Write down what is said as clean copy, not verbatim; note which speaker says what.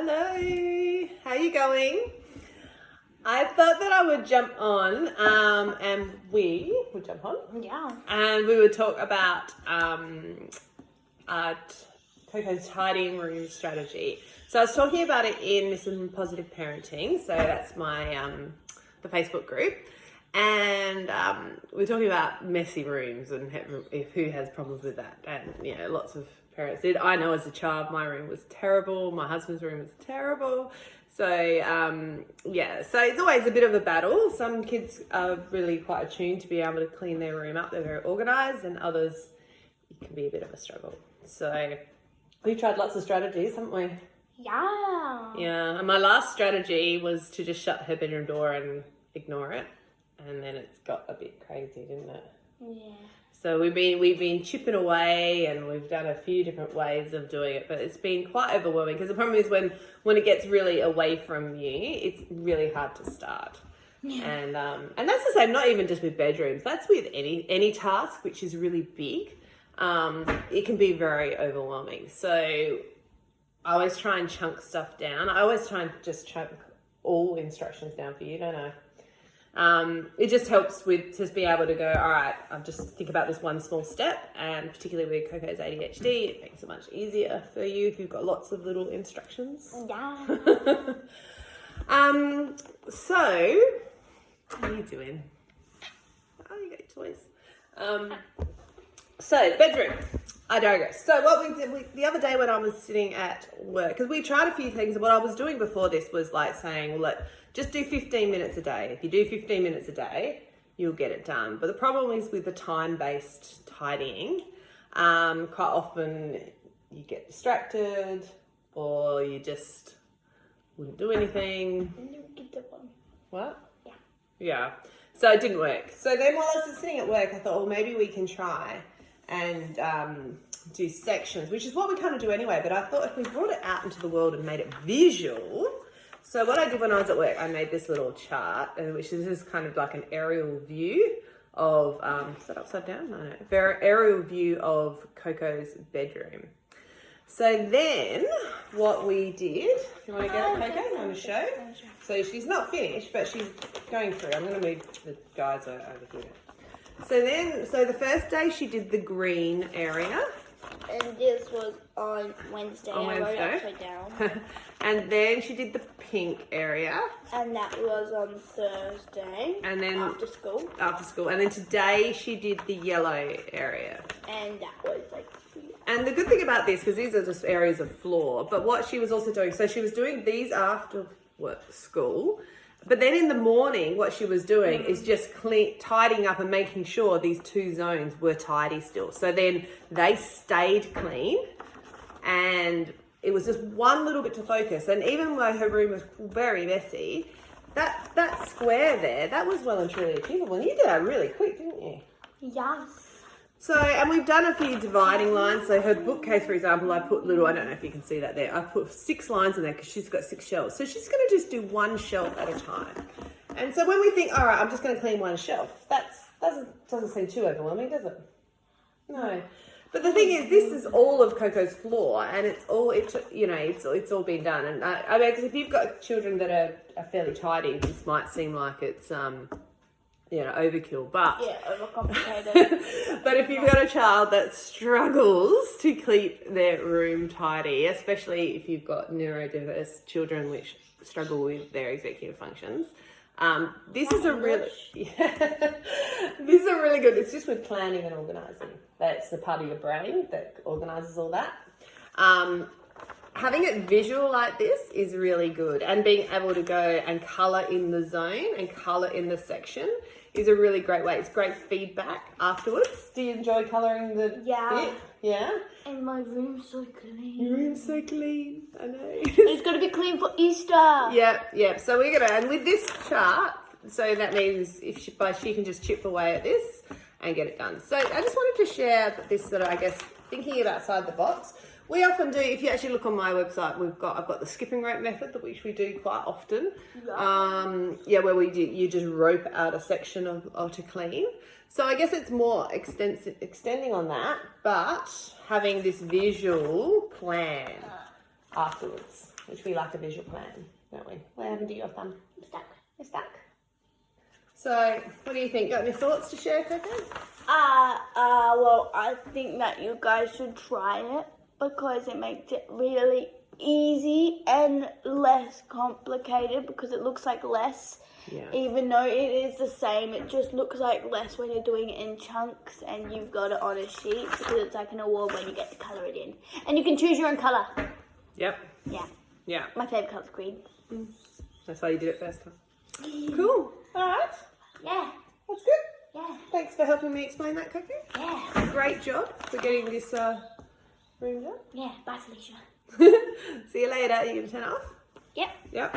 Speaker 1: Hello, how you going? I thought that I would jump on and we would jump on.
Speaker 2: Yeah.
Speaker 1: And we would talk about Coco's tidying room strategy. So I was talking about it in Missing Positive Parenting. So that's my the Facebook group. And we're talking about messy rooms and who has problems with that. And, you know, lots of parents did. I know as a child, my room was terrible. My husband's room was terrible. So, yeah, so it's always a bit of a battle. Some kids are really quite attuned to be able to clean their room up. They're very organised, and others, it can be a bit of a struggle. So we've tried lots of strategies, haven't we?
Speaker 2: Yeah.
Speaker 1: Yeah, and my last strategy was to just shut her bedroom door and ignore it. And then it's got a bit crazy, didn't it?
Speaker 2: Yeah.
Speaker 1: So we've been chipping away, and we've done a few different ways of doing it, but it's been quite overwhelming because the problem is when it gets really away from you, it's really hard to start. Yeah. And that's the same, not even just with bedrooms. That's with any task which is really big. It can be very overwhelming. So I always try and chunk stuff down. I always try and just chunk all instructions down for you, don't I? It just helps with just being able to go, all right, I'll just think about this one small step, and particularly with Coco's ADHD, it makes it much easier for you if you've got lots of little instructions.
Speaker 2: Yeah.
Speaker 1: So, what are you doing? Oh, you got your toys. So, bedroom. I digress. So what we did the other day when I was sitting at work, because we tried a few things, and what I was doing before this was like saying, well, look, just do 15 minutes a day. If you do 15 minutes a day, you'll get it done. But the problem is with the time-based tidying, quite often you get distracted, or you just wouldn't do anything. What?
Speaker 2: Yeah.
Speaker 1: Yeah. So it didn't work. So then while I was sitting at work, I thought, well, maybe we can try and do sections, which is what we kind of do anyway. But I thought if we brought it out into the world and made it visual. So what I did when I was at work, I made this little chart, which is just kind of like an aerial view of, is that upside down? No, no. Aerial view of Coco's bedroom. So then what we did, you want to get it, Coco? You want to show? So she's not finished, but she's going through. I'm going to move the guys over here. So the first day she did the green area.
Speaker 2: And this was on Wednesday. I wrote it upside down.
Speaker 1: And then she did the pink area.
Speaker 2: And that was on Thursday.
Speaker 1: And then
Speaker 2: after school.
Speaker 1: And then today she did the yellow area.
Speaker 2: And that was like.
Speaker 1: And the good thing about this, because these are just areas of floor, but what she was also doing, so she was doing these after school. But then in the morning, what she was doing is just tidying up and making sure these two zones were tidy still. So then they stayed clean, and it was just one little bit to focus. And even though her room was very messy, that square there, that was well and truly achievable. And you did that really quick, didn't you?
Speaker 2: Yes.
Speaker 1: So, and we've done a few dividing lines. So her bookcase, for example, I put I don't know if you can see that there. I put 6 lines in there because she's got 6 shelves. So she's going to just do one shelf at a time. And so when we think, all right, I'm just going to clean one shelf, that doesn't seem too overwhelming, does it? No. But the thing is, this is all of Coco's floor, and it's all been done. And I mean, because if you've got children that are fairly tidy, this might seem like it's overkill, but
Speaker 2: yeah, overcomplicated.
Speaker 1: But if you've got a child that struggles to keep their room tidy, especially if you've got neurodiverse children which struggle with their executive functions, this is a really good. It's just with planning and organising. That's the part of your brain that organises all that. Having it visual like this is really good, and being able to go and colour in the zone and colour in the section is a really great way. It's great feedback afterwards. Do you enjoy colouring the bit? Yeah?
Speaker 2: And my room's so clean.
Speaker 1: Your room's so clean, I know.
Speaker 2: It's going to be clean for Easter.
Speaker 1: Yep. So we're going to, and with this chart, so that means she can just chip away at this and get it done. So I just wanted to share this sort of, I guess, thinking of outside the box. We often do, if you actually look on my website, I've got the skipping rope method, which we do quite often. Where you just rope out a section of to clean. So I guess it's more extending on that, but having this visual plan afterwards, which we like a visual plan, don't we? What happened to your thumb?
Speaker 2: I'm stuck.
Speaker 1: You're stuck. So, what do you think? Got any thoughts to share, Coco?
Speaker 2: Well, I think that you guys should try it because it makes it really easy and less complicated because it looks like less.
Speaker 1: Yeah.
Speaker 2: Even though it is the same, it just looks like less when you're doing it in chunks and you've got it on a sheet because it's like an award when you get to colour it in. And you can choose your own colour.
Speaker 1: Yep.
Speaker 2: Yeah.
Speaker 1: Yeah.
Speaker 2: My favourite colour's green.
Speaker 1: That's why you did it first time. Cool. All right.
Speaker 2: Yeah.
Speaker 1: That's good.
Speaker 2: Yeah.
Speaker 1: Thanks for helping me explain that, Coco.
Speaker 2: Yeah.
Speaker 1: Great job for getting this room done.
Speaker 2: Yeah. Bye, Felicia.
Speaker 1: See you later. Are you going to turn it off?
Speaker 2: Yep.
Speaker 1: Yep.